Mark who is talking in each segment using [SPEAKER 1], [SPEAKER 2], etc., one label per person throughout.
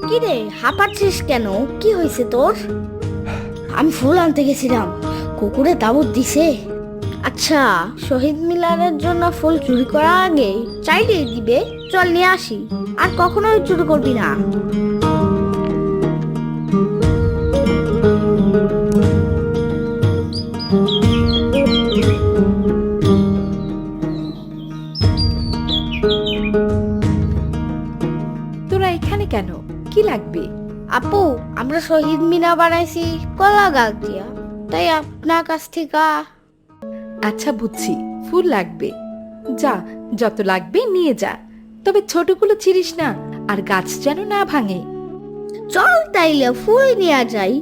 [SPEAKER 1] কিরে হাঁপাচ্ছিস কেন? কি হয়েছে তোর? আমি ফুল আনতে গেছিলাম, কুকুরে দাবত দিছে। আচ্ছা, শহীদ মিনারের জন্য ফুল চুরি করার আগে চাইলেই দিবে। চল নিয়ে আসি, আর কখনোই চুরি করবি না।
[SPEAKER 2] তোরা এখানে কেন? কি লাগবে?
[SPEAKER 1] আপু, আমরা শহীদ মিনার বানাইছি কলা গাছ দিয়া, তাই আপনার কাছ থেকে।
[SPEAKER 2] আচ্ছা বুঝছি, ফুল লাগবে। যা, যত লাগবে নিয়ে যা, তবে ছোটগুলো ছিড়িস না, আর গাছ যেন না ভাঙে।
[SPEAKER 1] চল তাইলে ফুল নিয়ে যাই।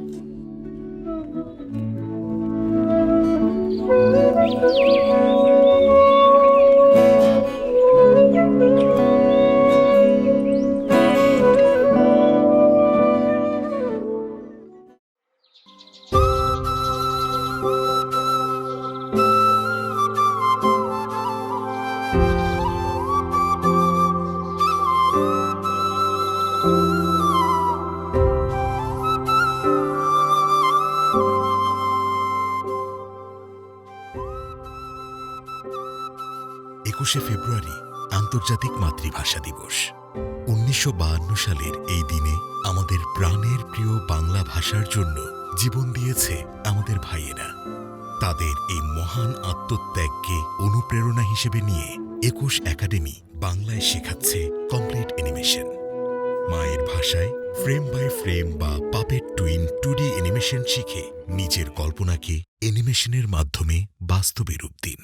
[SPEAKER 3] ফেব্রুয়ারি আন্তর্জাতিক মাতৃভাষা দিবস। 1952 সালের এই দিনে আমাদের প্রাণের প্রিয় বাংলা ভাষার জন্য জীবন দিয়েছে আমাদের ভাইয়েরা। তাদের এই মহান আত্মত্যাগকে অনুপ্রেরণা হিসেবে নিয়ে 21 একাডেমি বাংলায় শেখাচ্ছে কমপ্লিট অ্যানিমেশন। মায়ের ভাষায় ফ্রেম বাই ফ্রেম বা পাপেট টুইন 2D অ্যানিমেশন শিখে নিজের কল্পনাকে অ্যানিমেশনের মাধ্যমে বাস্তবে রূপ দিন।